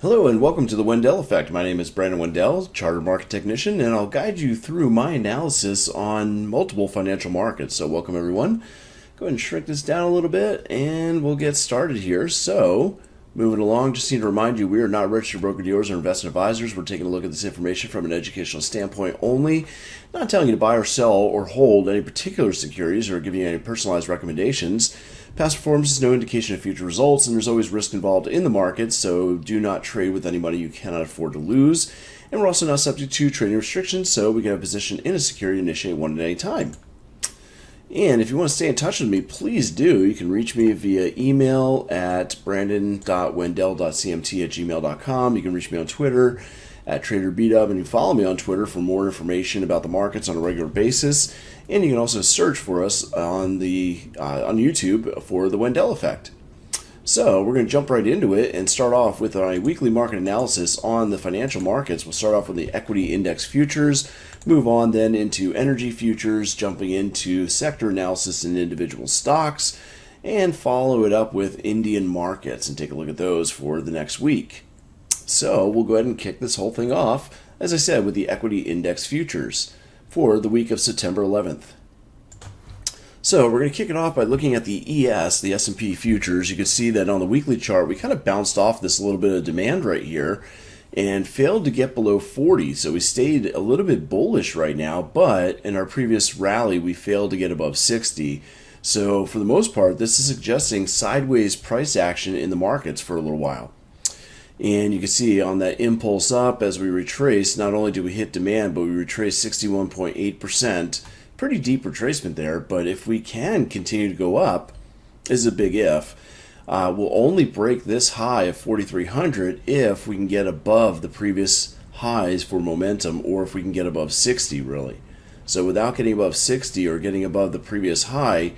Hello and welcome to the Wendell Effect. My name is Brandon Wendell, Chartered Market Technician, and I'll guide you through my analysis on multiple financial markets. So welcome everyone. Go ahead and shrink this down a little bit and we'll get started here. So moving along, just need to remind you we are not registered broker-dealers or investment advisors. We're taking a look at this information from an educational standpoint only, not telling you to buy or sell or hold any particular securities or giving you any personalized recommendations. Past performance is no indication of future results, and there's always risk involved in the market, so do not trade with any money you cannot afford to lose. And we're also not subject to trading restrictions, so we can have a position in a security and initiate one at any time. And if you want to stay in touch with me, please do. You can reach me via email at brandon.wendell.cmt@gmail.com. You can reach me on Twitter at TraderBdub, and you follow me on Twitter for more information about the markets on a regular basis. And you can also search for us on YouTube for the Wendell Effect. So we're going to jump right into it and start off with a weekly market analysis on the financial markets. We'll start off with the equity index futures, move on then into energy futures, jumping into sector analysis in individual stocks, and follow it up with Indian markets and take a look at those for the next week. So we'll go ahead and kick this whole thing off, as I said, with the equity index futures for the week of September 11th. So we're going to kick it off by looking at the ES, the S&P futures. You can see that on the weekly chart, we kind of bounced off this little bit of demand right here and failed to get below 40. So we stayed a little bit bullish right now, but in our previous rally, we failed to get above 60. So for the most part, this is suggesting sideways price action in the markets for a little while. And you can see on that impulse up as we retrace, not only did we hit demand, but we retraced 61.8%. Pretty deep retracement there, but if we can continue to go up, this is a big if, we'll only break this high of 4,300 if we can get above the previous highs for momentum, or if we can get above 60 really. So without getting above 60 or getting above the previous high,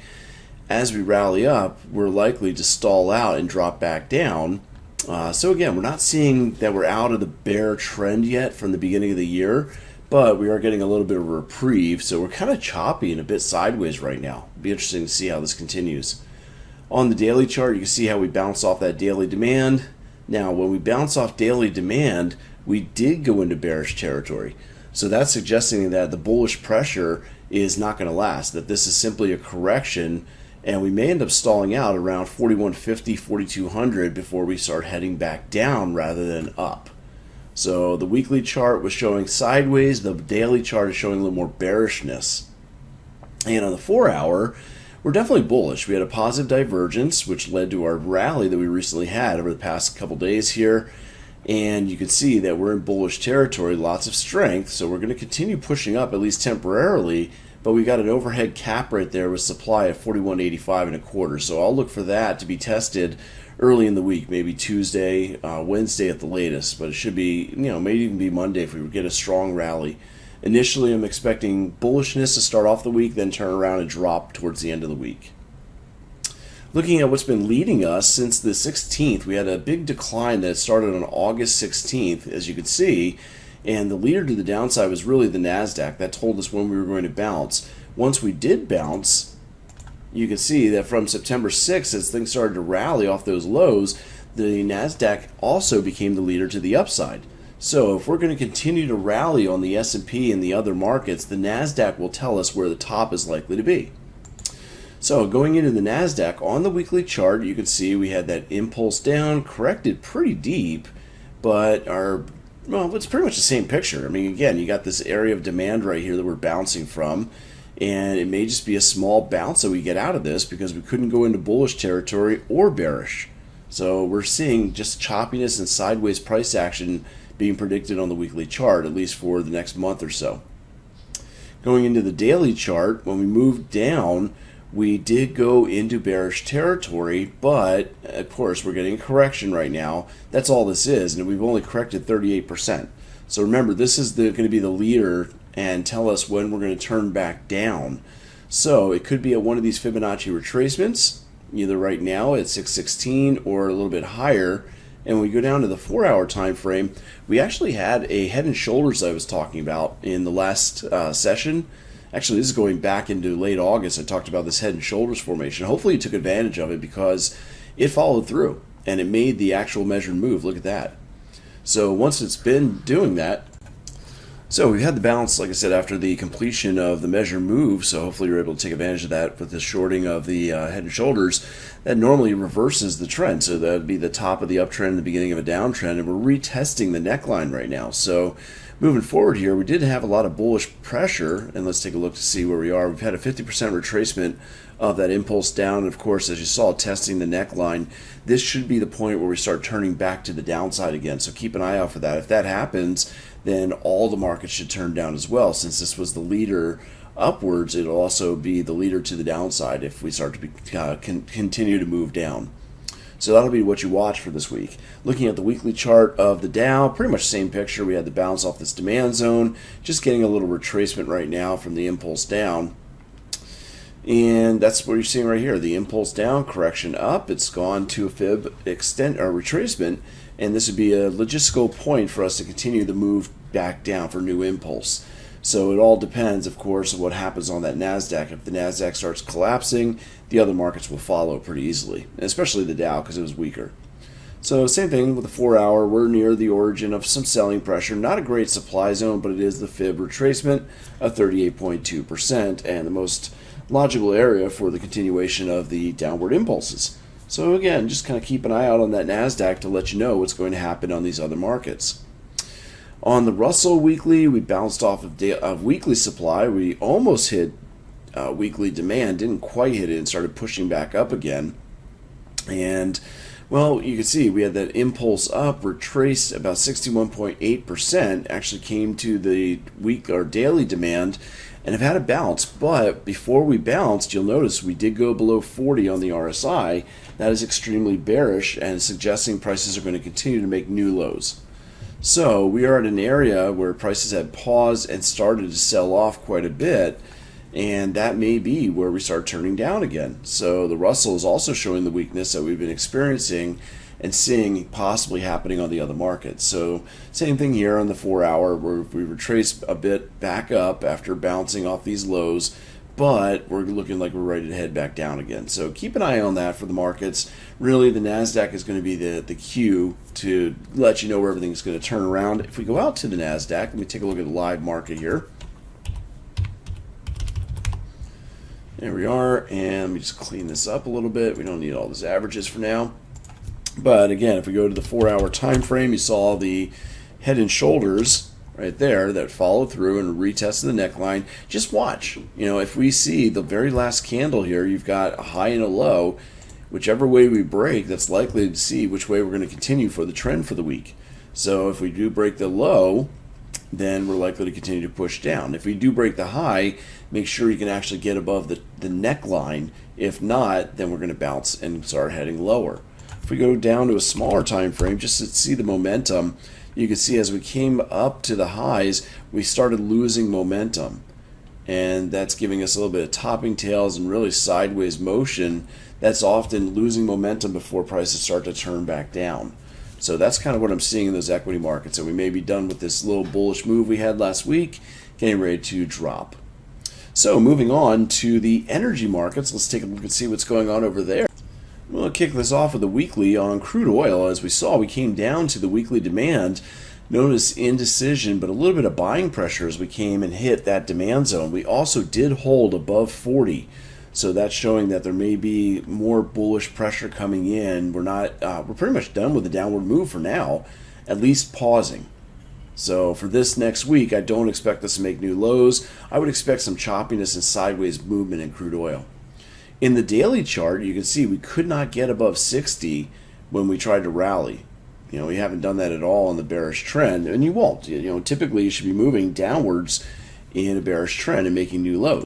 as we rally up, we're likely to stall out and drop back down. So again, we're not seeing that we're out of the bear trend yet from the beginning of the year, but we are getting a little bit of a reprieve, so we're kind of choppy and a bit sideways right now. It'll be interesting to see how this continues. On the daily chart, you can see how we bounce off that daily demand. Now, when we bounce off daily demand, we did go into bearish territory. So that's suggesting that the bullish pressure is not going to last, that this is simply a correction, and we may end up stalling out around 4150, 4200 before we start heading back down rather than up. So the weekly chart was showing sideways, the daily chart is showing a little more bearishness. And on the 4-hour, we're definitely bullish. We had a positive divergence, which led to our rally that we recently had over the past couple days here. And you can see that we're in bullish territory, lots of strength. So we're going to continue pushing up, at least temporarily. But we got an overhead cap right there with supply at 41.85 and a quarter. So I'll look for that to be tested early in the week, maybe Tuesday, Wednesday at the latest. But it should be, maybe even be Monday if we get a strong rally. Initially, I'm expecting bullishness to start off the week, then turn around and drop towards the end of the week. Looking at what's been leading us since the 16th, we had a big decline that started on August 16th, as you can see. And the leader to the downside was really the NASDAQ. That told us when we were going to bounce. Once we did bounce, you can see that from September 6th, as things started to rally off those lows, the NASDAQ also became the leader to the upside. So if we're going to continue to rally on the S&P and the other markets, the NASDAQ will tell us where the top is likely to be. So going into the NASDAQ, on the weekly chart, you can see we had that impulse down, corrected pretty deep, but it's pretty much the same picture. I mean, again, you got this area of demand right here that we're bouncing from, and it may just be a small bounce that we get out of this because we couldn't go into bullish territory or bearish. So we're seeing just choppiness and sideways price action being predicted on the weekly chart, at least for the next month or so. Going into the daily chart, when we moved down, we did go into bearish territory, but of course we're getting a correction right now. That's all this is, and we've only corrected 38%. So remember, this is going to be the leader and tell us when we're going to turn back down. So it could be at one of these Fibonacci retracements, either right now at 616 or a little bit higher. And when we go down to the 4-hour time frame, we actually had a head and shoulders I was talking about in the last session. Actually, this is going back into late August. I talked about this head and shoulders formation. Hopefully you took advantage of it because it followed through and it made the actual measured move. Look at that. So once it's been doing that, so we've had the bounce, like I said, after the completion of the measure move. So hopefully you're able to take advantage of that with the shorting of the head and shoulders. That normally reverses the trend. So that would be the top of the uptrend, the beginning of a downtrend, and we're retesting the neckline right now. So moving forward here, we did have a lot of bullish pressure, and let's take a look to see where we are. We've had a 50% retracement of that impulse down, and of course, as you saw, testing the neckline. This should be the point where we start turning back to the downside again. So keep an eye out for that. If that happens, then all the markets should turn down as well. Since this was the leader upwards, it'll also be the leader to the downside if we start to continue to move down. So that'll be what you watch for this week. Looking at the weekly chart of the Dow, pretty much same picture. We had the bounce off this demand zone, just getting a little retracement right now from the impulse down. And that's what you're seeing right here. The impulse down, correction up. It's gone to a fib extent or retracement, and this would be a logistical point for us to continue the move back down for new impulse. So it all depends, of course, on what happens on that NASDAQ. If the NASDAQ starts collapsing, the other markets will follow pretty easily, especially the Dow because it was weaker. So same thing with the 4-hour. We're near the origin of some selling pressure. Not a great supply zone, but it is the fib retracement of 38.2%, and the most logical area for the continuation of the downward impulses. So again, just kind of keep an eye out on that NASDAQ to let you know what's going to happen on these other markets. On the Russell weekly, we bounced off of weekly supply. We almost hit weekly demand, didn't quite hit it, and started pushing back up again. And well, you can see we had that impulse up, retraced about 61.8%, actually came to the week or daily demand, and have had a bounce. But before we bounced, you'll notice we did go below 40 on the RSI. That is extremely bearish and suggesting prices are going to continue to make new lows. So we are at an area where prices had paused and started to sell off quite a bit, and that may be where we start turning down again. So the Russell is also showing the weakness that we've been experiencing and seeing possibly happening on the other markets. So same thing here on the 4-hour, where we retrace a bit back up after bouncing off these lows, but we're looking like we're ready to head back down again. So keep an eye on that for the markets. Really, the NASDAQ is going to be the cue to let you know where everything's going to turn around. If we go out to the NASDAQ, let me take a look at the live market here. There we are, and let me just clean this up a little bit. We don't need all those averages for now. But again, if we go to the 4-hour time frame, you saw the head and shoulders right there that followed through and retested the neckline. Just watch. You know, if we see the very last candle here, you've got a high and a low. Whichever way we break, that's likely to see which way we're going to continue for the trend for the week. So if we do break the low, then we're likely to continue to push down. If we do break the high, make sure you can actually get above the neckline. If not, then we're going to bounce and start heading lower. If we go down to a smaller time frame, just to see the momentum, you can see as we came up to the highs, we started losing momentum. And that's giving us a little bit of topping tails and really sideways motion. That's often losing momentum before prices start to turn back down. So that's kind of what I'm seeing in those equity markets. And we may be done with this little bullish move we had last week, getting ready to drop. So moving on to the energy markets, let's take a look and see what's going on over there. We'll kick this off with the weekly on crude oil. As we saw, we came down to the weekly demand. Notice indecision, but a little bit of buying pressure as we came and hit that demand zone. We also did hold above 40. So that's showing that there may be more bullish pressure coming in. We're pretty much done with the downward move for now, at least pausing. So for this next week, I don't expect us to make new lows. I would expect some choppiness and sideways movement in crude oil. In the daily chart, you can see we could not get above 60 when we tried to rally. You know, we haven't done that at all in the bearish trend, and you won't. You know, typically you should be moving downwards in a bearish trend and making new lows.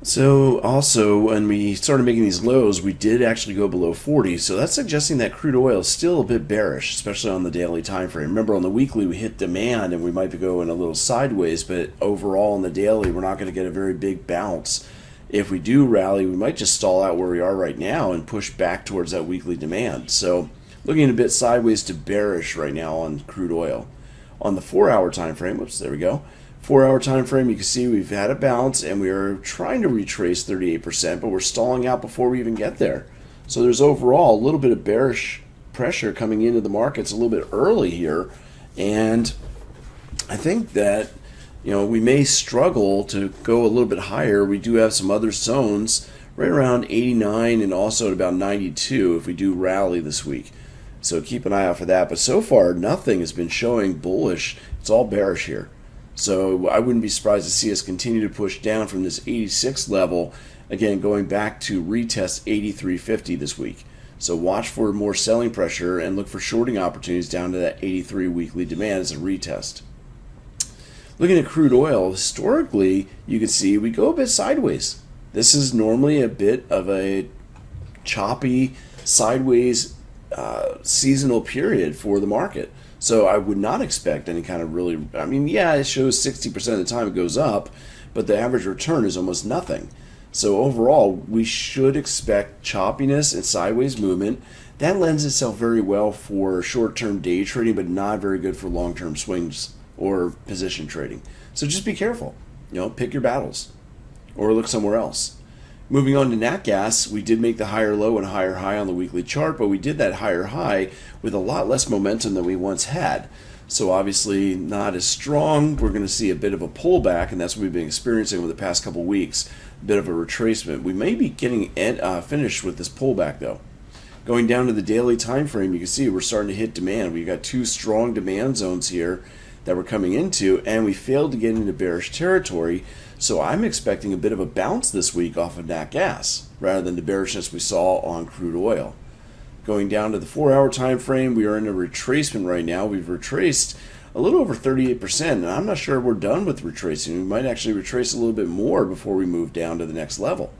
So also, when we started making these lows, we did actually go below 40. So that's suggesting that crude oil is still a bit bearish, especially on the daily time frame. Remember, on the weekly, we hit demand and we might be going a little sideways, but overall on the daily, we're not going to get a very big bounce. If we do rally, we might just stall out where we are right now and push back towards that weekly demand. So looking a bit sideways to bearish right now on crude oil. On the 4-hour time frame, whoops, there we go. 4-hour time frame, you can see we've had a bounce and we are trying to retrace 38%, but we're stalling out before we even get there. So there's overall a little bit of bearish pressure coming into the markets a little bit early here, and I think that we may struggle to go a little bit higher. We do have some other zones right around 89 and also at about 92 if we do rally this week. So keep an eye out for that. But so far, nothing has been showing bullish. It's all bearish here. So I wouldn't be surprised to see us continue to push down from this 86 level, again, going back to retest 83.50 this week. So watch for more selling pressure and look for shorting opportunities down to that 83 weekly demand as a retest. Looking at crude oil, historically, you can see we go a bit sideways. This is normally a bit of a choppy, sideways seasonal period for the market. So I would not expect any kind of really, it shows 60% of the time it goes up, but the average return is almost nothing. So overall, we should expect choppiness and sideways movement. That lends itself very well for short-term day trading, but not very good for long-term swings or position trading. So just be careful. Pick your battles or look somewhere else. Moving on to nat gas, we did make the higher low and higher high on the weekly chart, but we did that higher high with a lot less momentum than we once had. So obviously not as strong. We're going to see a bit of a pullback, and that's what we've been experiencing over the past couple weeks, a bit of a retracement. We may be getting finished with this pullback though. Going down to the daily time frame, you can see we're starting to hit demand. We've got two strong demand zones here that we're coming into, and we failed to get into bearish territory. So I'm expecting a bit of a bounce this week off of nat gas rather than the bearishness we saw on crude oil. Going down to the 4-hour time frame, we are in a retracement right now. We've retraced a little over 38%, and I'm not sure we're done with retracing. We might actually retrace a little bit more before we move down to the next level.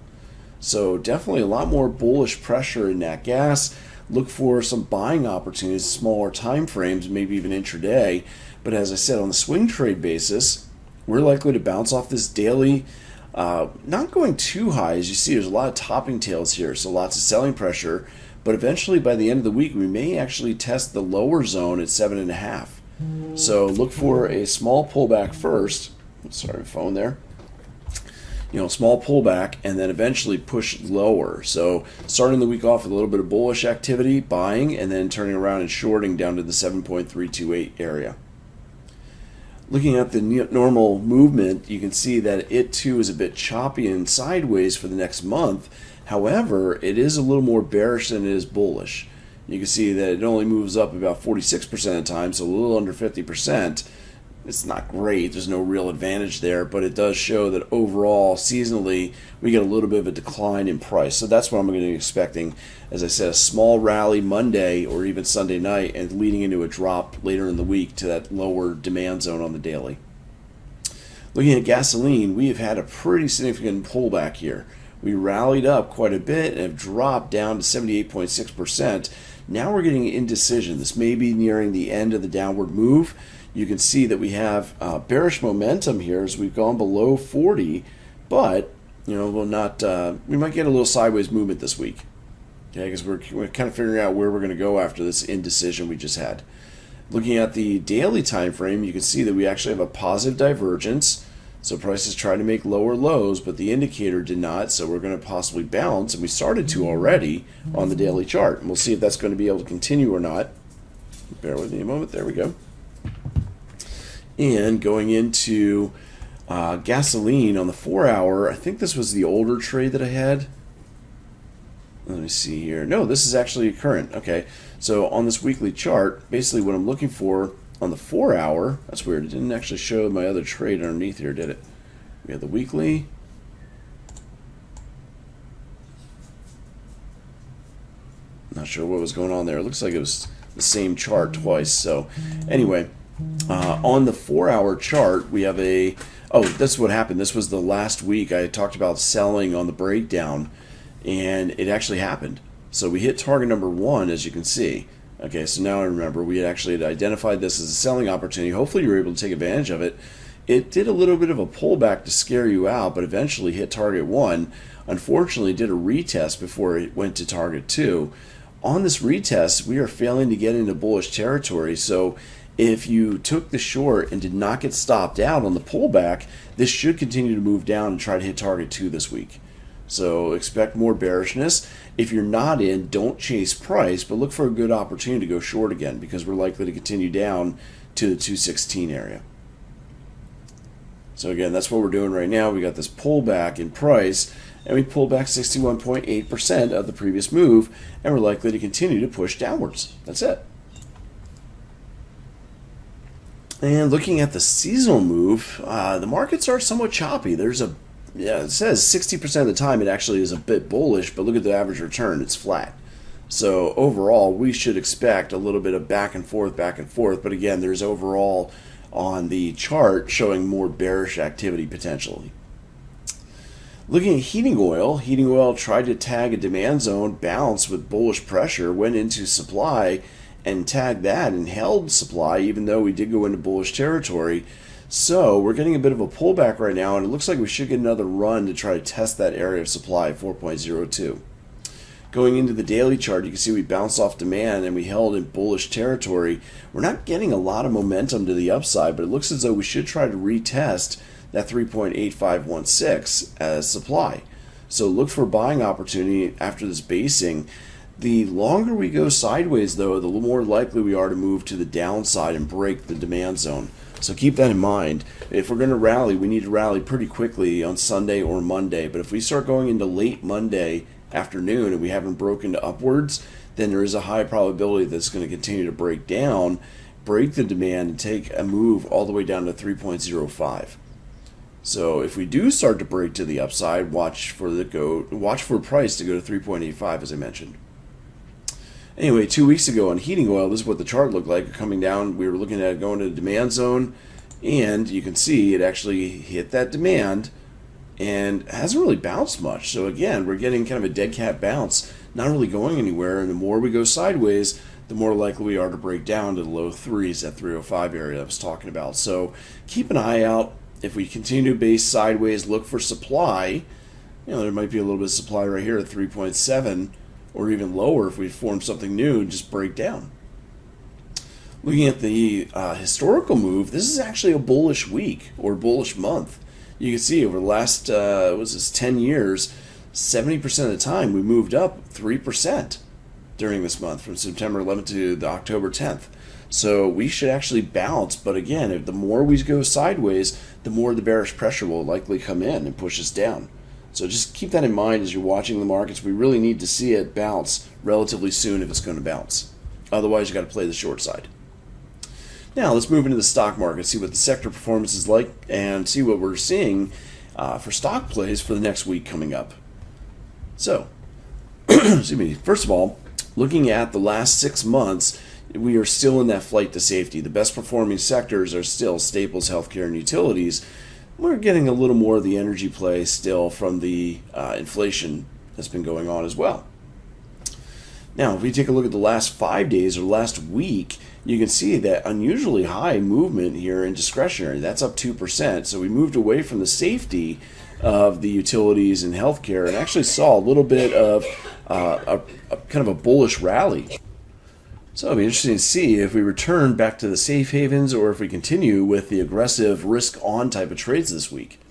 So definitely a lot more bullish pressure in nat gas. Look for some buying opportunities, smaller time frames, maybe even intraday. But as I said, on the swing trade basis, we're likely to bounce off this daily, not going too high. As you see, there's a lot of topping tails here, so lots of selling pressure. But eventually, by the end of the week, we may actually test the lower zone at 7.5. So look for a small pullback first. Sorry, phone there. Small pullback, and then eventually push lower. So starting the week off with a little bit of bullish activity, buying, and then turning around and shorting down to the 7.328 area. Looking at the normal movement, you can see that it too is a bit choppy and sideways for the next month. However, it is a little more bearish than it is bullish. You can see that it only moves up about 46% of the time, so a little under 50%. It's not great, there's no real advantage there, but it does show that overall, seasonally, we get a little bit of a decline in price. So that's what I'm going to be expecting. As I said, a small rally Monday or even Sunday night and leading into a drop later in the week to that lower demand zone on the daily. Looking at gasoline, we have had a pretty significant pullback here. We rallied up quite a bit and have dropped down to 78.6%. Now we're getting indecision. This may be nearing the end of the downward move. You can see that we have bearish momentum here as we've gone below 40, but we'll not. We might get a little sideways movement this week, okay? Because we're kind of figuring out where we're going to go after this indecision we just had. Looking at the daily time frame, you can see that we actually have a positive divergence. So prices tried to make lower lows, but the indicator did not. So we're going to possibly bounce, and we started to already on the daily chart. And we'll see if that's going to be able to continue or not. Bear with me a moment. There we go. And going into gasoline on the 4-hour, I think this was the older trade that I had. Let me see here. No, this is actually current. Okay, so on this weekly chart, basically what I'm looking for on the 4-hour, that's weird. It didn't actually show my other trade underneath here, did it? We have the weekly. Not sure what was going on there. It looks like it was the same chart twice. So anyway, on the 4-hour chart, we have that's what happened. This was the last week I talked about selling on the breakdown, and it actually happened. So we hit target number 1, as you can see. Okay, so now I remember we actually had identified this as a selling opportunity. Hopefully you were able to take advantage of it. It did a little bit of a pullback to scare you out, but eventually hit target 1. Unfortunately, did a retest before it went to target 2. On this retest, we are failing to get into bullish territory. So if you took the short and did not get stopped out on the pullback, this should continue to move down and try to hit target 2 this week. So expect more bearishness. If you're not in, don't chase price, but look for a good opportunity to go short again because we're likely to continue down to the 216 area. So again, that's what we're doing right now. We got this pullback in price, and we pulled back 61.8% of the previous move, and we're likely to continue to push downwards. That's it. And looking at the seasonal move, the markets are somewhat choppy. It says 60% of the time it actually is a bit bullish, but look at the average return, it's flat. So overall, we should expect a little bit of back and forth, but again, there's overall on the chart showing more bearish activity potentially. Looking at heating oil tried to tag a demand zone, bounced with bullish pressure, went into supply and tagged that and held supply even though we did go into bullish territory. So we're getting a bit of a pullback right now, and it looks like we should get another run to try to test that area of supply at 4.02. Going into the daily chart, you can see we bounced off demand and we held in bullish territory. We're not getting a lot of momentum to the upside, but it looks as though we should try to retest that 3.8516 as supply. So look for buying opportunity after this basing. The longer we go sideways, though, the more likely we are to move to the downside and break the demand zone. So keep that in mind. If we're going to rally, we need to rally pretty quickly on Sunday or Monday. But if we start going into late Monday afternoon and we haven't broken to upwards, then there is a high probability that it's going to continue to break down, break the demand, and take a move all the way down to 3.05. So if we do start to break to the upside, watch for price to go to 3.85, as I mentioned. Anyway, 2 weeks ago on heating oil, this is what the chart looked like. Coming down, we were looking at it going to the demand zone, and you can see it actually hit that demand and hasn't really bounced much. So again, we're getting kind of a dead cat bounce, not really going anywhere, and the more we go sideways, the more likely we are to break down to the low threes, that 305 area I was talking about. So keep an eye out. If we continue to base sideways, look for supply. There might be a little bit of supply right here at 3.7, or even lower if we form something new and just break down. Looking at the historical move, this is actually a bullish week or bullish month. You can see over the last 10 years, 70% of the time we moved up 3% during this month from September 11th to the October 10th. So we should actually bounce, but again, if the more we go sideways, the more the bearish pressure will likely come in and push us down. So just keep that in mind as you're watching the markets. We really need to see it bounce relatively soon if it's going to bounce. Otherwise, you got to play the short side. Now, let's move into the stock market, see what the sector performance is like, and see what we're seeing for stock plays for the next week coming up. So, excuse me. First of all, looking at the last 6 months, we are still in that flight to safety. The best performing sectors are still staples, healthcare, and utilities. We're getting a little more of the energy play still from the inflation that's been going on as well. Now, if we take a look at the last 5 days or last week, you can see that unusually high movement here in discretionary. That's up 2%. So we moved away from the safety of the utilities and healthcare and actually saw a little bit of a kind of a bullish rally. So it'll be interesting to see if we return back to the safe havens or if we continue with the aggressive risk-on type of trades this week.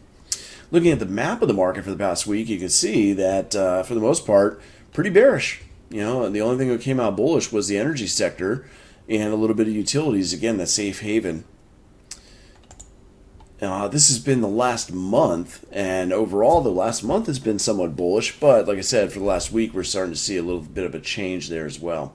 Looking at the map of the market for the past week, you can see that for the most part, pretty bearish. The only thing that came out bullish was the energy sector and a little bit of utilities. Again, that safe haven. This has been the last month, and overall the last month has been somewhat bullish, but like I said, for the last week, we're starting to see a little bit of a change there as well.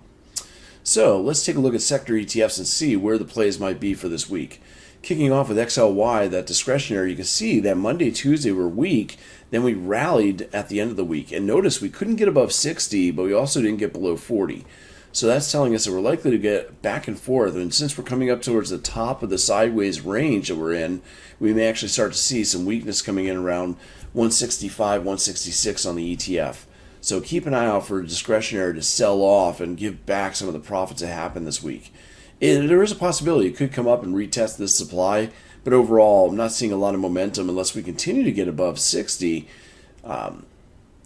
So let's take a look at sector ETFs and see where the plays might be for this week. Kicking off with XLY, that discretionary, you can see that Monday, Tuesday were weak, then we rallied at the end of the week. And notice we couldn't get above 60, but we also didn't get below 40. So that's telling us that we're likely to get back and forth. And since we're coming up towards the top of the sideways range that we're in, we may actually start to see some weakness coming in around 165, 166 on the ETF. So keep an eye out for discretionary to sell off and give back some of the profits that happened this week. There is a possibility it could come up and retest this supply, but overall, I'm not seeing a lot of momentum unless we continue to get above 60.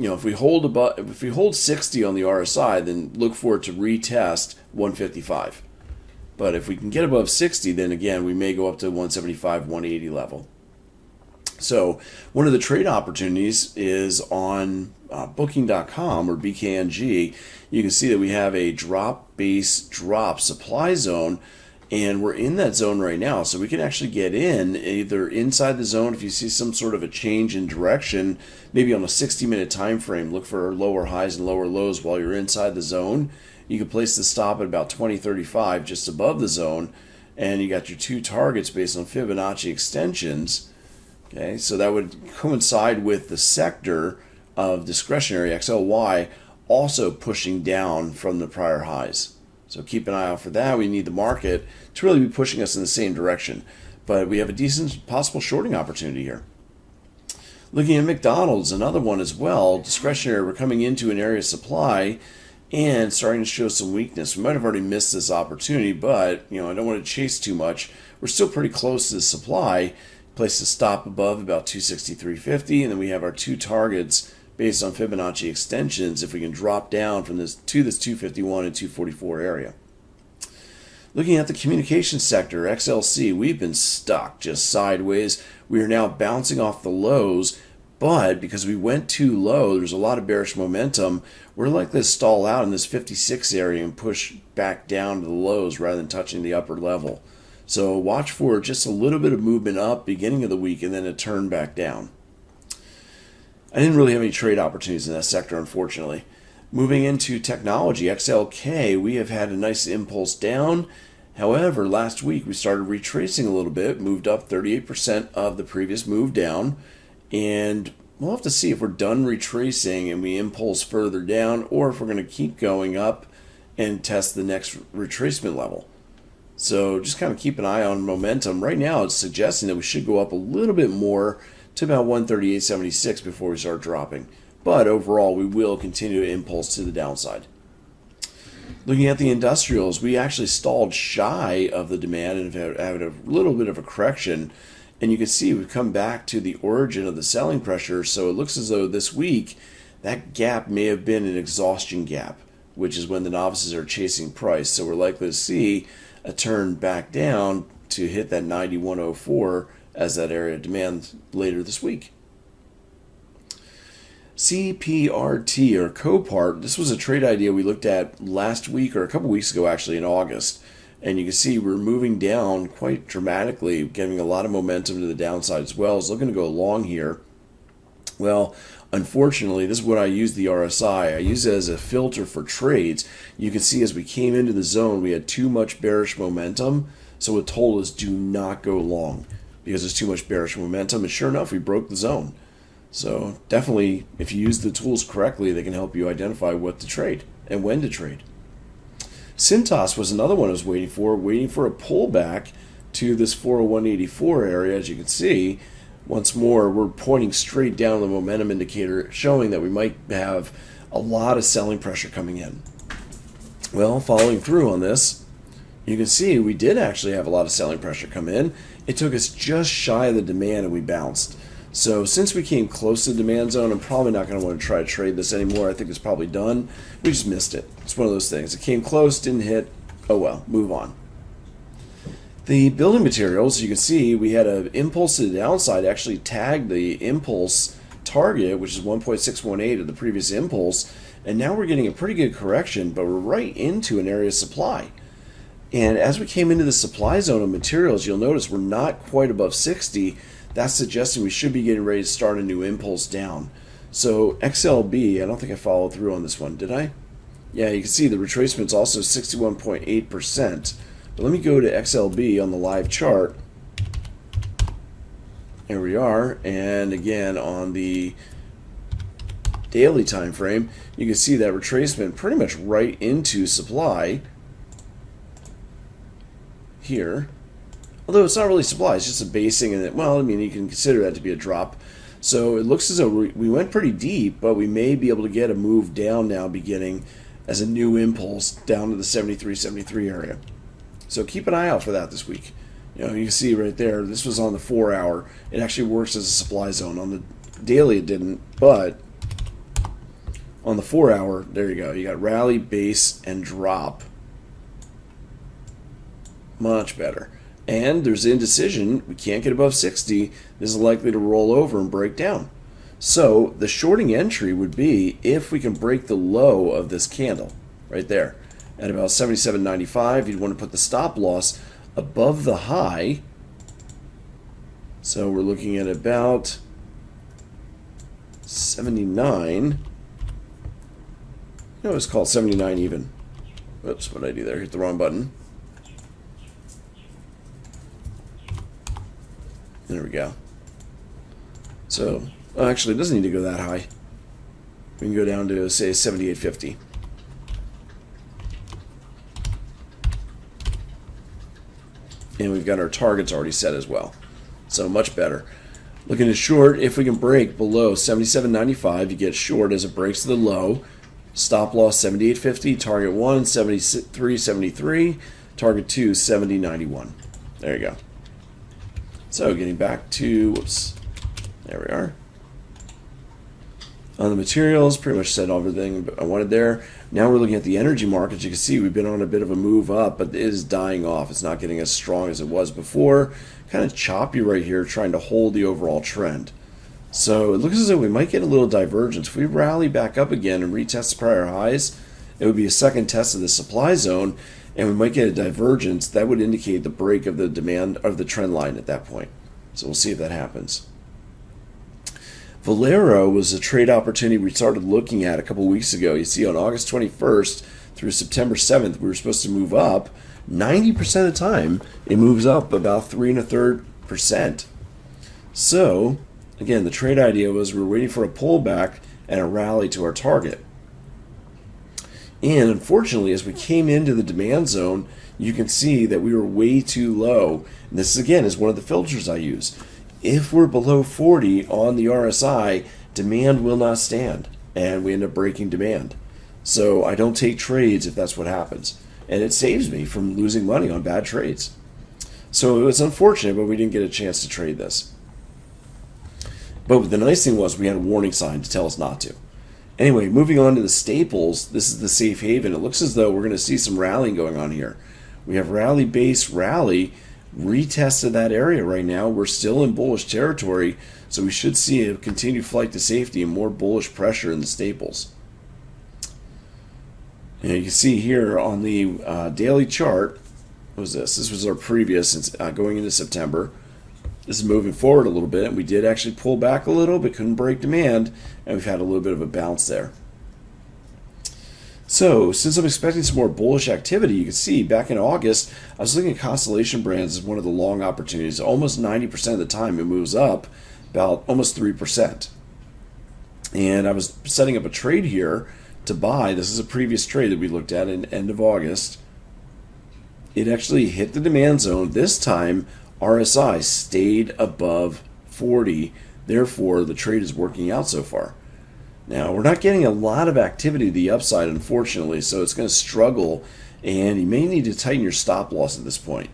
If we hold 60 on the RSI, then look for it to retest 155. But if we can get above 60, then again we may go up to 175, 180 level. So one of the trade opportunities is on booking.com or BKNG. You can see that we have a drop base drop supply zone, and we're in that zone right now. So we can actually get in either inside the zone if you see some sort of a change in direction, maybe on a 60-minute time frame. Look for lower highs and lower lows while you're inside the zone. You can place the stop at about 2035 just above the zone, and you got your two targets based on Fibonacci extensions. Okay, so that would coincide with the sector of discretionary XLY also pushing down from the prior highs. So keep an eye out for that. We need the market to really be pushing us in the same direction. But we have a decent possible shorting opportunity here. Looking at McDonald's, another one as well. Discretionary, we're coming into an area of supply and starting to show some weakness. We might have already missed this opportunity, but I don't want to chase too much. We're still pretty close to the supply. Place a stop above about 263.50, and then we have our two targets based on Fibonacci extensions if we can drop down from this to this 251 and 244 area. Looking at the communications sector, XLC, we've been stuck just sideways. We are now bouncing off the lows, but because we went too low, there's a lot of bearish momentum. We're likely to stall out in this 56 area and push back down to the lows rather than touching the upper level. So watch for just a little bit of movement up beginning of the week and then a turn back down. I didn't really have any trade opportunities in that sector, unfortunately. Moving into technology, XLK, we have had a nice impulse down. However, last week we started retracing a little bit, moved up 38% of the previous move down, and we'll have to see if we're done retracing and we impulse further down or if we're going to keep going up and test the next retracement level. So just kind of keep an eye on momentum. Right now it's suggesting that we should go up a little bit more to about 138.76 before we start dropping. But overall, we will continue to impulse to the downside. Looking at the industrials, we actually stalled shy of the demand and have had a little bit of a correction. And you can see we've come back to the origin of the selling pressure. So it looks as though this week that gap may have been an exhaustion gap, which is when the novices are chasing price. So we're likely to see a turn back down to hit that 91.04 as that area of demand later this week. CPRT or Copart, this was a trade idea we looked at last week or a couple weeks ago actually in August. And you can see we're moving down quite dramatically, getting a lot of momentum to the downside as well. It's looking to go long here. Well, unfortunately, this is what I use the RSI. I use it as a filter for trades. You can see as we came into the zone, we had too much bearish momentum. So it told us do not go long because there's too much bearish momentum. And sure enough, we broke the zone. So definitely, if you use the tools correctly, they can help you identify what to trade and when to trade. Cintas was another one I was waiting for a pullback to this 401.84 area. As you can see, once more, we're pointing straight down the momentum indicator, showing that we might have a lot of selling pressure coming in. Well, following through on this, you can see we did actually have a lot of selling pressure come in. It took us just shy of the demand and we bounced. So since we came close to the demand zone, I'm probably not going to want to try to trade this anymore. I think it's probably done. We just missed it. It's one of those things. It came close, didn't hit. Oh well, move on. The building materials, you can see we had an impulse to the downside, actually tagged the impulse target, which is 1.618 of the previous impulse. And now we're getting a pretty good correction, but we're right into an area of supply. And as we came into the supply zone of materials, you'll notice we're not quite above 60. That's suggesting we should be getting ready to start a new impulse down. So XLB, I don't think I followed through on this one, did I? Yeah, you can see the retracement's also 61.8%. But let me go to XLB on the live chart. There we are. And again, on the daily time frame, you can see that retracement pretty much right into supply here. Although it's not really supply, it's just a basing, and well, I mean, you can consider that to be a drop. So it looks as though we went pretty deep, but we may be able to get a move down now beginning as a new impulse down to the 73 area. So keep an eye out for that this week. You can see right there, this was on the 4 hour. It actually works as a supply zone. On the daily it didn't, but on the 4 hour, there you go. You got rally, base, and drop. Much better. And there's indecision. We can't get above 60. This is likely to roll over and break down. So the shorting entry would be if we can break the low of this candle right there at about 77.95. You'd want to put the stop loss above the high. So we're looking at about 79. No, it's called 79 even. Oops, what did I do there? Hit the wrong button. There we go. So, actually, it doesn't need to go that high. We can go down to, say, 78.50. And we've got our targets already set as well. So, much better. Looking at short, if we can break below 77.95, you get short as it breaks to the low. Stop loss 78.50, target 1, 73.73, target 2, 70.91. There you go. So getting back to, whoops, there we are. On the materials, pretty much said everything I wanted there. Now we're looking at the energy markets. You can see we've been on a bit of a move up, but it is dying off. It's not getting as strong as it was before. Kind of choppy right here, trying to hold the overall trend. So it looks as though we might get a little divergence. If we rally back up again and retest the prior highs, it would be a second test of the supply zone, and we might get a divergence. That would indicate the break of the demand of the trend line at that point. So we'll see if that happens. Valero was a trade opportunity we started looking at a couple weeks ago. You see, on August 21st through September 7th, we were supposed to move up. 90% of the time, it moves up about 3 1/3%. So, again, the trade idea was we were waiting for a pullback and a rally to our target. And unfortunately, as we came into the demand zone, you can see that we were way too low. And this, again, is one of the filters I use. If we're below 40 on the RSI, demand will not stand, and we end up breaking demand. So I don't take trades if that's what happens. And it saves me from losing money on bad trades. So it was unfortunate, but we didn't get a chance to trade this. But the nice thing was we had a warning sign to tell us not to. Anyway, moving on to the staples, this is the safe haven. It looks as though we're going to see some rallying going on here. We have rally base rally, retested that area right now. We're still in bullish territory, so we should see a continued flight to safety and more bullish pressure in the staples. And you can see here on the daily chart, what was this? This was our previous going into September. This is moving forward a little bit, and we did actually pull back a little, but couldn't break demand, and we've had a little bit of a bounce there. So, since I'm expecting some more bullish activity, you can see back in August, I was looking at Constellation Brands as one of the long opportunities. Almost 90% of the time, it moves up about almost 3%. And I was setting up a trade here to buy. This is a previous trade that we looked at in end of August. It actually hit the demand zone. This time, RSI stayed above 40. Therefore, the trade is working out so far. Now, we're not getting a lot of activity to the upside, unfortunately, so it's going to struggle, and you may need to tighten your stop loss at this point.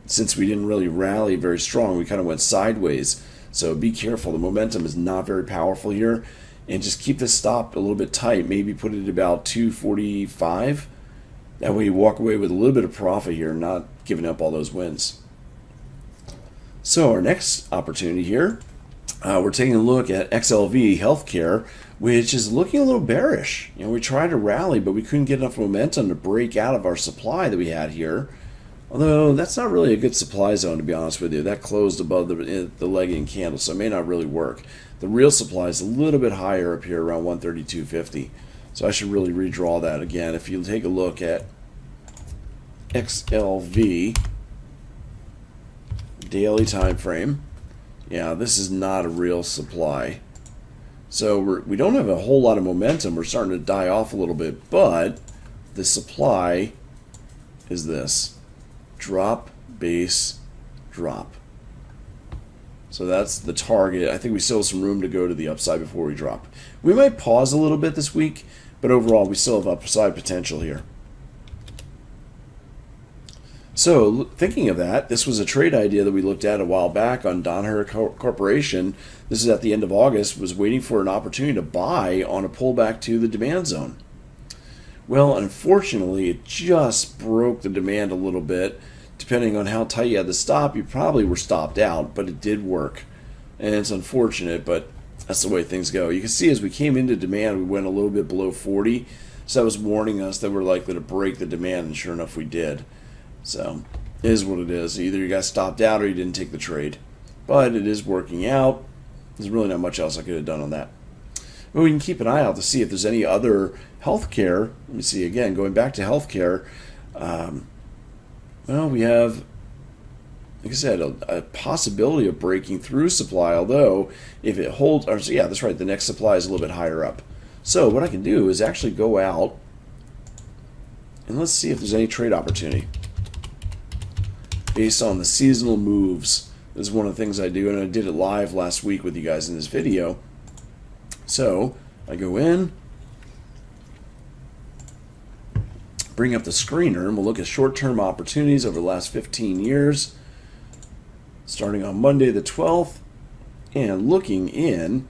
Since we didn't really rally very strong, we kind of went sideways, so be careful. The momentum is not very powerful here, and just keep this stop a little bit tight. Maybe put it at about 245. That way you walk away with a little bit of profit here, not giving up all those wins. So our next opportunity here, we're taking a look at XLV Healthcare, which is looking a little bearish. You know, we tried to rally, but we couldn't get enough momentum to break out of our supply that we had here. Although that's not really a good supply zone, to be honest with you. That closed above the lagging candle, so it may not really work. The real supply is a little bit higher up here, around 132.50. So I should really redraw that again. If you take a look at XLV daily time frame, yeah, this is not a real supply. So we don't have a whole lot of momentum. We're starting to die off a little bit, but the supply is this. Drop, base, drop. So that's the target. I think we still have some room to go to the upside before we drop. We might pause a little bit this week, but overall we still have upside potential here. So, thinking of that, this was a trade idea that we looked at a while back on Danaher Corporation. This is at the end of August, was waiting for an opportunity to buy on a pullback to the demand zone. Well, unfortunately, it just broke the demand a little bit depending on how tight you had to stop, you probably were stopped out, but it did work. And it's unfortunate, but that's the way things go. You can see as we came into demand, we went a little bit below 40. So that was warning us that we're likely to break the demand, and sure enough, we did. So it is what it is. Either you got stopped out or you didn't take the trade. But it is working out. There's really not much else I could have done on that. But we can keep an eye out to see if there's any other healthcare. Let me see again, going back to healthcare. Well, we have, like I said, a possibility of breaking through supply, although if it holds, or yeah, that's right, the next supply is a little bit higher up. So what I can do is actually go out and let's see if there's any trade opportunity based on the seasonal moves. This is one of the things I do, and I did it live last week with you guys in this video. So I go in, bring up the screener, and we'll look at short-term opportunities over the last 15 years, starting on Monday the 12th, and looking in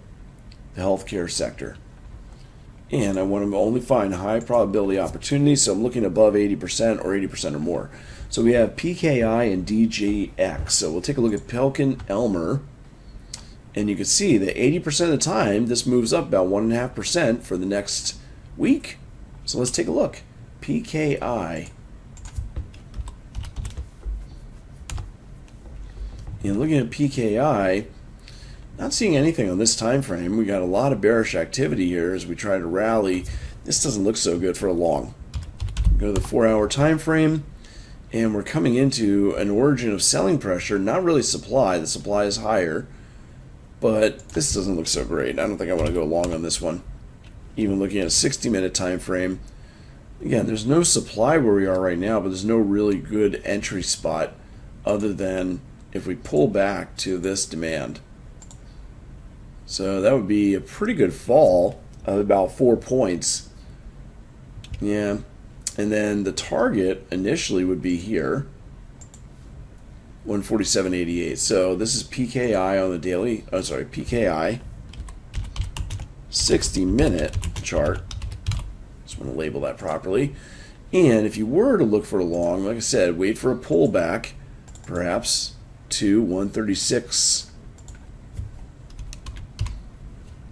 the healthcare sector. And I want to only find high probability opportunities, so I'm looking above 80% or 80% or more. So we have PKI and DGX. So we'll take a look at Pelkin Elmer, and you can see that 80% of the time this moves up about 1.5% for the next week. So let's take a look. PKI. And looking at PKI, not seeing anything on this time frame. We got a lot of bearish activity here as we try to rally. This doesn't look so good for a long. Go to the 4-hour time frame, and we're coming into an origin of selling pressure, not really supply. The supply is higher, but this doesn't look so great. I don't think I want to go long on this one. Even looking at a 60-minute time frame, again, there's no supply where we are right now, but there's no really good entry spot other than if we pull back to this demand. So that would be a pretty good fall of about 4 points. Yeah. And then the target initially would be here, 147.88. So this is PKI on the daily, PKI 60-minute chart. Just want to label that properly. And if you were to look for a long, like I said, wait for a pullback, perhaps to 136,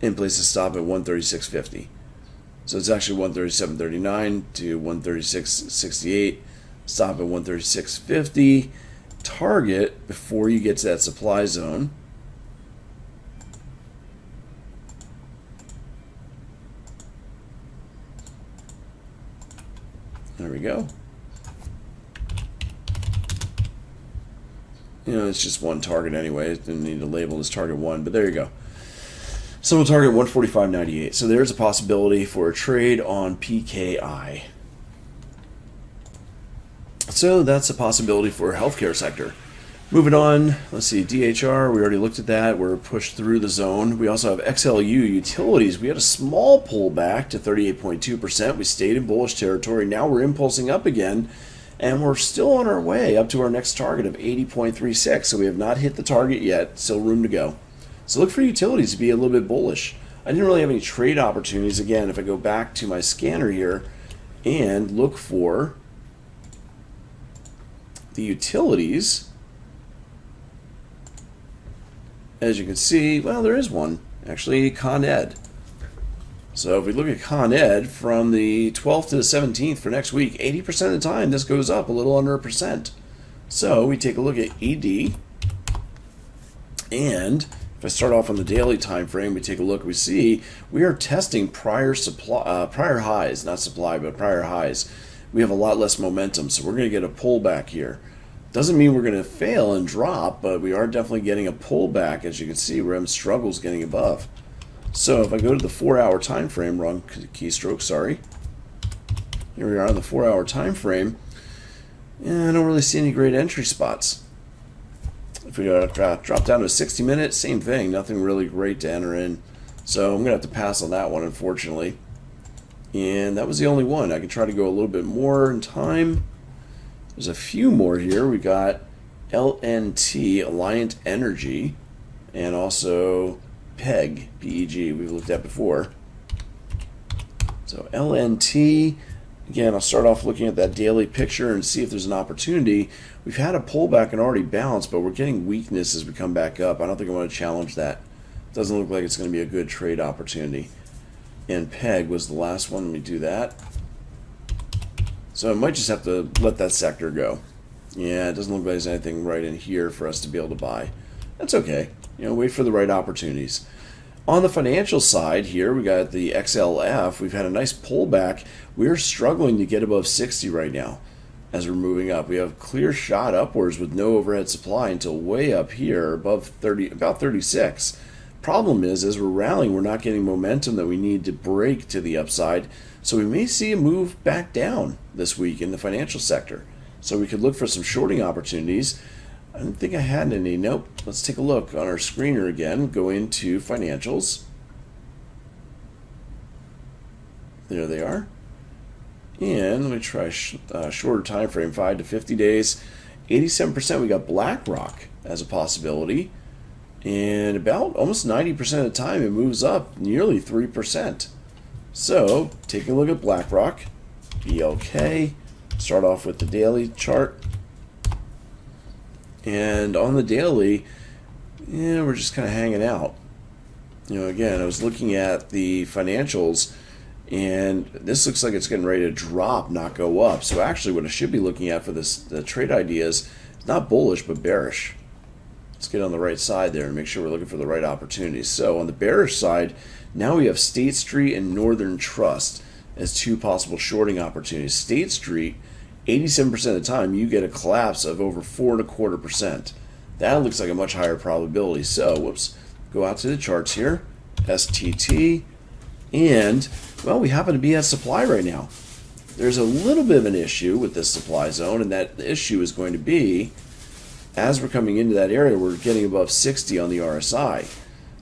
and place a stop at 136.50. So it's actually 137.39 to 136.68. Stop at 136.50. Target before you get to that supply zone. There we go. You know, it's just one target anyway. Didn't need to label this target 1, but there you go. So we'll target 145.98. So there's a possibility for a trade on PKI. So that's a possibility for healthcare sector. Moving on, let's see, DHR, we already looked at that. We're pushed through the zone. We also have XLU utilities. We had a small pullback to 38.2%. We stayed in bullish territory. Now we're impulsing up again, and we're still on our way up to our next target of 80.36. So we have not hit the target yet. Still room to go. So look for utilities to be a little bit bullish. I didn't really have any trade opportunities. Again, if I go back to my scanner here and look for the utilities, as you can see, well, there is one. Actually, Con Ed. So if we look at Con Ed from the 12th to the 17th for next week, 80% of the time this goes up a little under 1%. So we take a look at ED, and if I start off on the daily time frame, we take a look, we see we are testing prior highs, not supply, but prior highs. We have a lot less momentum, so we're going to get a pullback here. Doesn't mean we're going to fail and drop, but we are definitely getting a pullback. As you can see, we're having struggles getting above. So if I go to the 4-hour time frame, wrong keystroke, sorry. Here we are on the 4-hour time frame, and I don't really see any great entry spots. If we drop down to a 60-minute, same thing, nothing really great to enter in. So I'm going to have to pass on that one, unfortunately. And that was the only one. I can try to go a little bit more in time. There's a few more here. We got LNT, Alliant Energy, and also PEG, P-E-G, we've looked at before. So LNT, Again, I'll start off looking at that daily picture and see if there's an opportunity. We've had a pullback and already bounced, but we're getting weakness as we come back up. I don't think I want to challenge that. Doesn't look like it's going to be a good trade opportunity. And PEG was the last one. Let me do that. So I might just have to let that sector go. Yeah, it doesn't look like there's anything right in here for us to be able to buy. That's okay. Wait for the right opportunities. On the financial side here, we got the XLF. We've had a nice pullback. We're struggling to get above 60 right now as we're moving up. We have a clear shot upwards with no overhead supply until way up here above 30, about 36. Problem is, as we're rallying, we're not getting momentum that we need to break to the upside. So we may see a move back down this week in the financial sector. So we could look for some shorting opportunities. I didn't think I had any. Nope. Let's take a look on our screener again. Go into financials. There they are. And let me try shorter time frame, 5 to 50 days. 87% we got BlackRock as a possibility. And about almost 90% of the time it moves up nearly 3%. So taking a look at BlackRock, BLK. Start off with the daily chart. And on the daily, we're just kind of hanging out. Again, I was looking at the financials, and this looks like it's getting ready to drop, not go up. So actually what I should be looking at for the trade ideas is not bullish, but bearish. Let's get on the right side there and make sure we're looking for the right opportunities. So on the bearish side, now we have State Street and Northern Trust as two possible shorting opportunities. State Street, 87% of the time, you get a collapse of over 4.25%. That looks like a much higher probability. So, go out to the charts here, STT, and, well, we happen to be at supply right now. There's a little bit of an issue with this supply zone, and that issue is going to be, as we're coming into that area, we're getting above 60 on the RSI.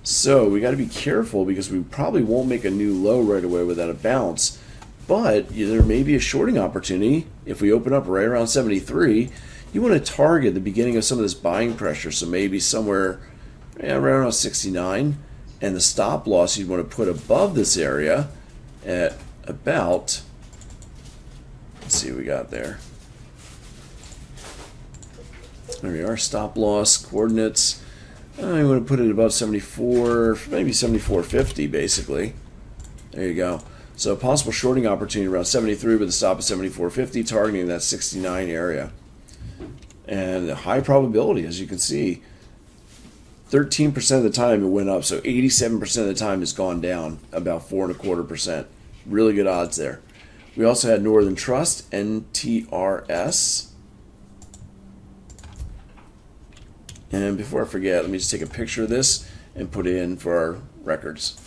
So, we got to be careful because we probably won't make a new low right away without a bounce. But there may be a shorting opportunity if we open up right around 73. You want to target the beginning of some of this buying pressure, so maybe somewhere right around 69. And the stop loss you'd want to put above this area at about, let's see what we got there. There we are, stop loss coordinates. I want to put it above 74, maybe 74.50 basically. There you go. So possible shorting opportunity around 73 with a stop at 74.50, targeting that 69 area. And a high probability, as you can see, 13% of the time it went up, so 87% of the time it's gone down, about 4.25%. Really good odds there. We also had Northern Trust, NTRS. And before I forget, let me just take a picture of this and put it in for our records.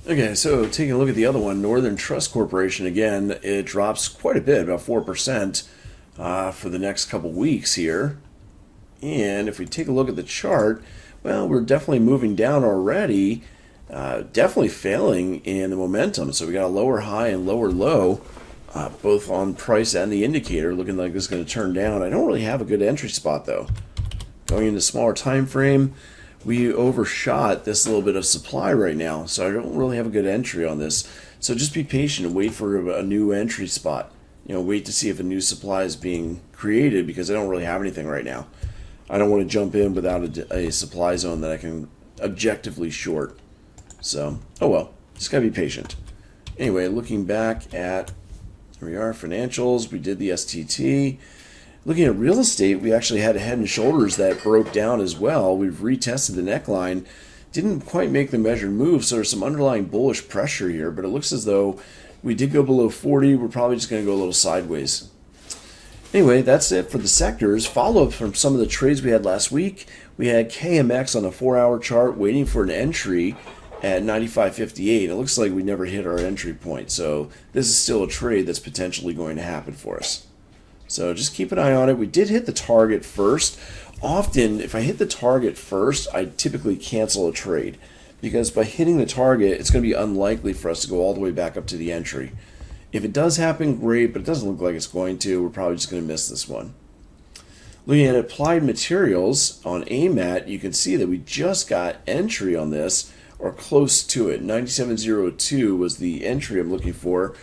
Okay, so taking a look at the other one, Northern Trust Corporation, again, it drops quite a bit, about 4% for the next couple weeks here. And if we take a look at the chart, well, we're definitely moving down already, definitely failing in the momentum. So we got a lower high and lower low, both on price and the indicator, looking like this is going to turn down. I don't really have a good entry spot, though. Going into smaller time frame, we overshot this little bit of supply right now, so I don't really have a good entry on this. So just be patient and wait for a new entry spot. Wait to see if a new supply is being created, because I don't really have anything right now. I don't want to jump in without a supply zone that I can objectively short. So, oh well, just gotta be patient. Anyway, looking back at, here we are, financials, we did the STT. Looking at real estate, we actually had a Head and Shoulders that broke down as well. We've retested the neckline. Didn't quite make the measured move, so there's some underlying bullish pressure here, but it looks as though we did go below 40. We're probably just going to go a little sideways. Anyway, that's it for the sectors. Follow-up from some of the trades we had last week. We had KMX on a 4-hour chart waiting for an entry at 95.58. It looks like we never hit our entry point, so this is still a trade that's potentially going to happen for us. So just keep an eye on it. We did hit the target first. Often, if I hit the target first, I typically cancel a trade, because by hitting the target, it's going to be unlikely for us to go all the way back up to the entry. If it does happen, great, but it doesn't look like it's going to. We're probably just going to miss this one. Looking at Applied Materials on AMAT, you can see that we just got entry on this, or close to it. 97.02 was the entry I'm looking for.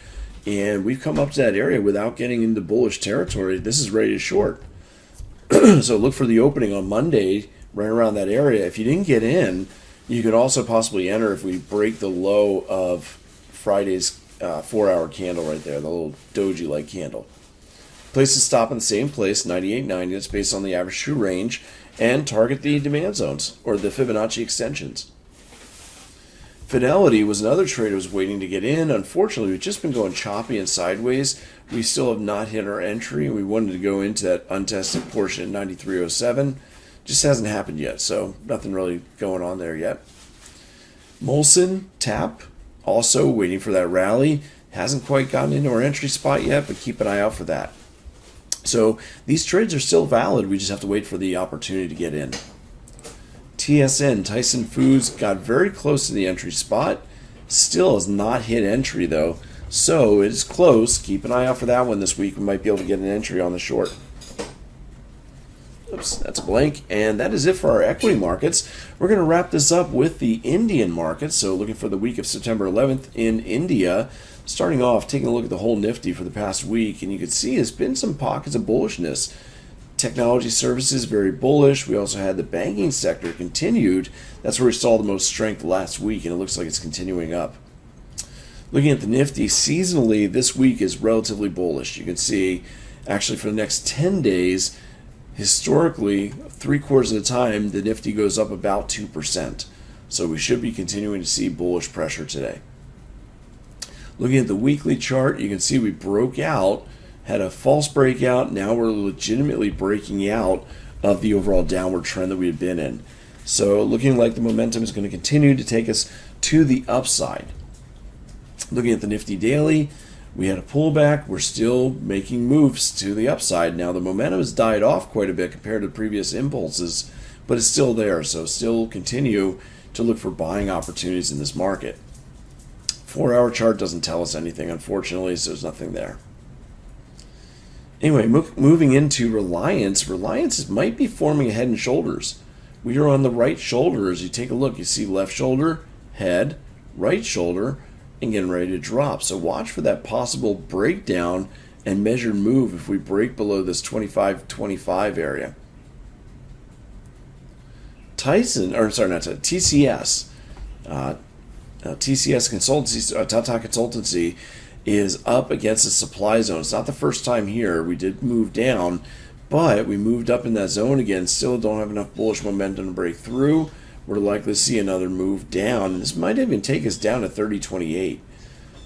and we've come up to that area without getting into bullish territory. This is ready to short. So look for the opening on Monday right around that area. If you didn't get in, you could also possibly enter if we break the low of Friday's 4-hour candle right there, the little doji-like candle. Place to stop in the same place, 98.90. That's based on the average true range, and target the demand zones or the Fibonacci extensions. Fidelity was another trade that was waiting to get in. Unfortunately, we've just been going choppy and sideways. We still have not hit our entry. We wanted to go into that untested portion at 93.07. Just hasn't happened yet, so nothing really going on there yet. Molson, TAP, also waiting for that rally. Hasn't quite gotten into our entry spot yet, but keep an eye out for that. So these trades are still valid. We just have to wait for the opportunity to get in. TSN, Tyson Foods, got very close to the entry spot. Still has not hit entry, though. So it is close. Keep an eye out for that one this week. We might be able to get an entry on the short. Oops, that's a blank. And that is it for our equity markets. We're going to wrap this up with the Indian markets. So looking for the week of September 11th in India. Starting off, taking a look at the whole Nifty for the past week. And you can see there's been some pockets of bullishness. Technology services, very bullish. We also had the banking sector continued. That's where we saw the most strength last week, and it looks like it's continuing up. Looking at the Nifty, seasonally, this week is relatively bullish. You can see, actually, for the next 10 days, historically, 3/4 of the time, the Nifty goes up about 2%. So we should be continuing to see bullish pressure today. Looking at the weekly chart, you can see we broke out, had a false breakout. Now we're legitimately breaking out of the overall downward trend that we had been in. So looking like the momentum is going to continue to take us to the upside. Looking at the Nifty Daily, we had a pullback. We're still making moves to the upside. Now the momentum has died off quite a bit compared to previous impulses, but it's still there. So still continue to look for buying opportunities in this market. 4-hour chart doesn't tell us anything, unfortunately, so there's nothing there. Anyway, moving into Reliance. Reliance might be forming a head and shoulders. We are on the right shoulder. As you take a look, you see left shoulder, head, right shoulder, and getting ready to drop. So watch for that possible breakdown and measured move if we break below this 25.25 area. TCS. TCS Consultancy, Tata Consultancy, is up against the supply zone. It's not the first time here. We did move down, but we moved up in that zone again. Still don't have enough bullish momentum to break through. We're likely to see another move down, and this might even take us down to 30.28.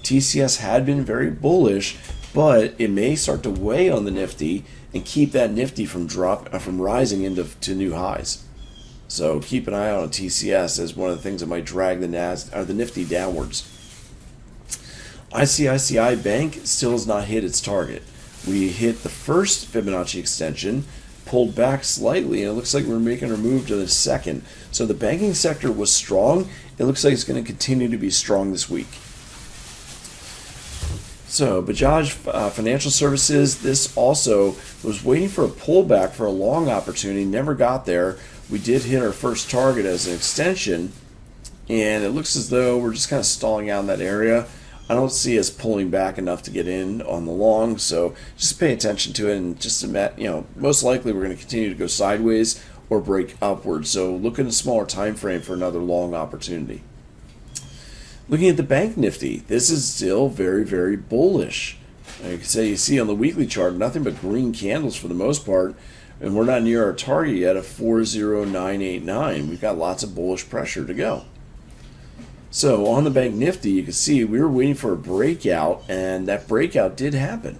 TCS had been very bullish, but it may start to weigh on the Nifty and keep that Nifty from rising into new highs. So keep an eye out on TCS as one of the things that might drag the Nifty downwards. ICICI Bank still has not hit its target. We hit the first Fibonacci extension, pulled back slightly, and it looks like we're making our move to the second. So the banking sector was strong. It looks like it's going to continue to be strong this week. So Bajaj Financial Services, this also was waiting for a pullback for a long opportunity, never got there. We did hit our first target as an extension, and it looks as though we're just kind of stalling out in that area. I don't see us pulling back enough to get in on the long, so just pay attention to it and just most likely we're going to continue to go sideways or break upwards. So look at a smaller time frame for another long opportunity. Looking at the Bank Nifty, this is still very, very bullish. You can say you see on the weekly chart nothing but green candles for the most part, and we're not near our target yet of 40989. We've got lots of bullish pressure to go. So on the Bank Nifty, you can see we were waiting for a breakout, and that breakout did happen.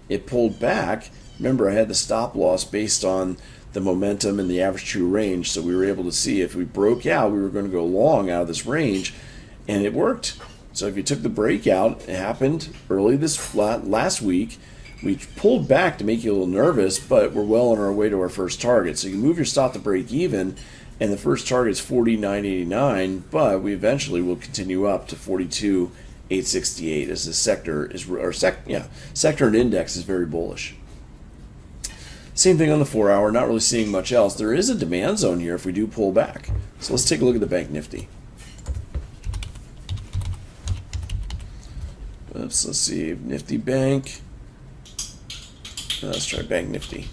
It pulled back. Remember, I had the stop loss based on the momentum and the average true range, so we were able to see if we broke out, we were going to go long out of this range, and it worked. So if you took the breakout, it happened early this last week. We pulled back to make you a little nervous, but we're well on our way to our first target. So you can move your stop to break even, and the first target is 49.89, but we eventually will continue up to 42.868 as the sector and index is very bullish. Same thing on the 4-hour, not really seeing much else. There is a demand zone here if we do pull back. So let's take a look at the Bank Nifty. Oops, let's see, Nifty Bank. Let's try Bank Nifty.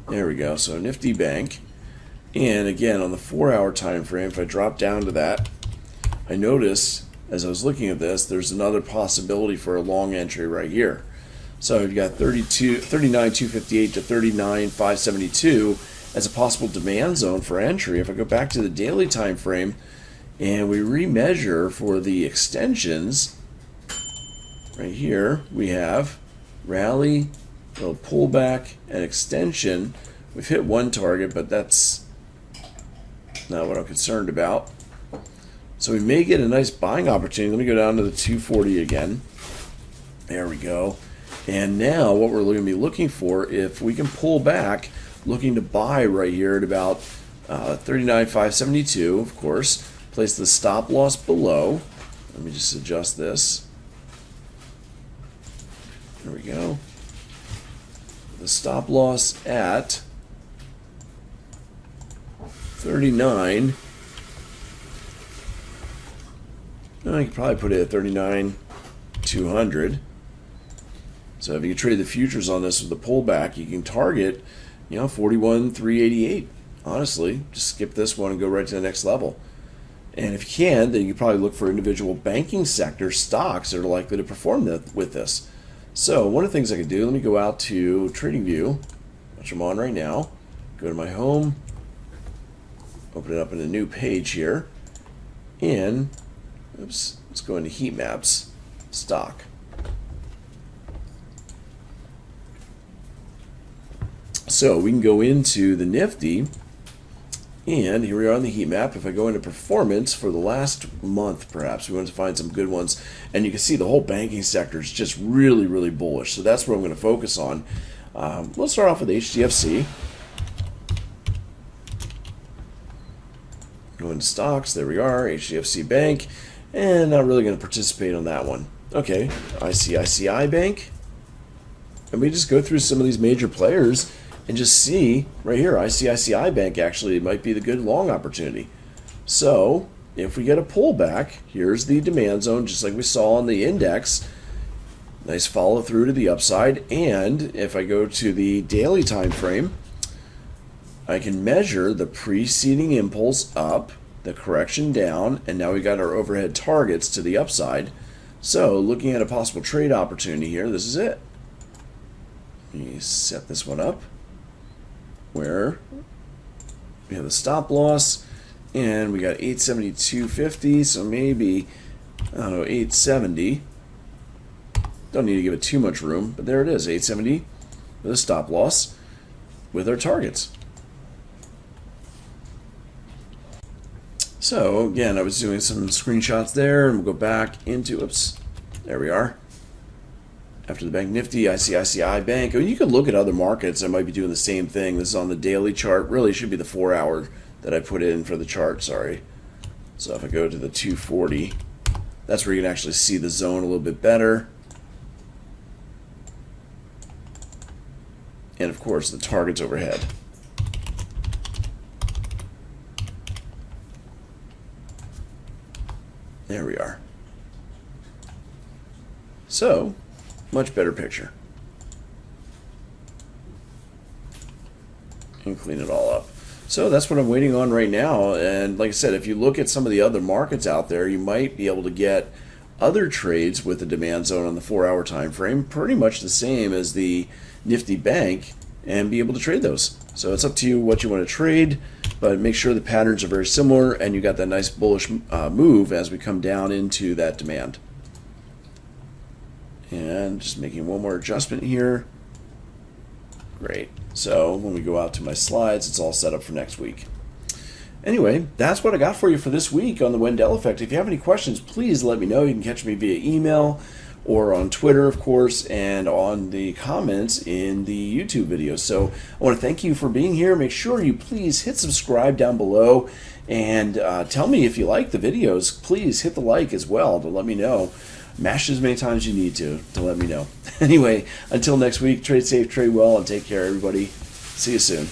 There we go. So Nifty Bank. And again, on the 4-hour time frame, if I drop down to that, I noticed as I was looking at this, there's another possibility for a long entry right here. So you've got 39,258 to 39,572 as a possible demand zone for entry. If I go back to the daily time frame and we remeasure for the extensions, right here we have rally, a little pullback, and extension. We've hit one target, but that's not what I'm concerned about. So we may get a nice buying opportunity. Let me go down to the 240 again. There we go. And now what we're going to be looking for, if we can pull back, looking to buy right here at about 39,572, of course. Place the stop loss below. Let me just adjust this. There we go. The stop loss at 39. I could probably put it at 39,200. So if you trade the futures on this with the pullback, you can target, 41,388. Honestly, just skip this one and go right to the next level. And if you can, then you can probably look for individual banking sector stocks that are likely to perform with this. So one of the things I could do, let me go out to TradingView, which I'm on right now. Go to my home, open it up in a new page here, and let's go into heat maps, stock. So we can go into the Nifty, and here we are on the heat map. If I go into performance for the last month, perhaps, we want to find some good ones. And you can see the whole banking sector is just really, really bullish. So that's what I'm going to focus on. Let's start off with HDFC. Go into stocks. There we are, HDFC Bank. And not really going to participate on that one. Okay, ICICI Bank. And we just go through some of these major players and just see right here, ICICI Bank actually might be the good long opportunity. So if we get a pullback, here's the demand zone, just like we saw on the index. Nice follow through to the upside. And if I go to the daily time frame, I can measure the preceding impulse up, the correction down, and now we got our overhead targets to the upside. So looking at a possible trade opportunity here, this is it. Let me set this one up where we have the stop loss, and we got 872.50, so maybe, 870. Don't need to give it too much room, but there it is, 870 with a stop loss with our targets. So again, I was doing some screenshots there, and we'll go back into, oops, there we are. After the Bank Nifty, ICICI Bank. I mean, you could look at other markets that might be doing the same thing. This is on the daily chart. Really should be the 4-hour that I put in for the chart, sorry. So if I go to the 240, that's where you can actually see the zone a little bit better. And of course, the targets overhead. There we are. So, much better picture. And clean it all up. So that's what I'm waiting on right now. And like I said, if you look at some of the other markets out there, you might be able to get other trades with the demand zone on the 4-hour time frame, pretty much the same as the Nifty Bank, and be able to trade those. So it's up to you what you want to trade, but make sure the patterns are very similar and you got that nice bullish move as we come down into that demand. And just making one more adjustment here. Great. So when we go out to my slides, it's all set up for next week. Anyway, that's what I got for you for this week on the Wendell Effect. If you have any questions, please let me know. You can catch me via email or on Twitter, of course, and on the comments in the YouTube videos. So I want to thank you for being here. Make sure you please hit subscribe down below and tell me if you like the videos. Please hit the like as well to let me know. Mash as many times as you need to let me know. Anyway, until next week, trade safe, trade well, and take care, everybody. See you soon.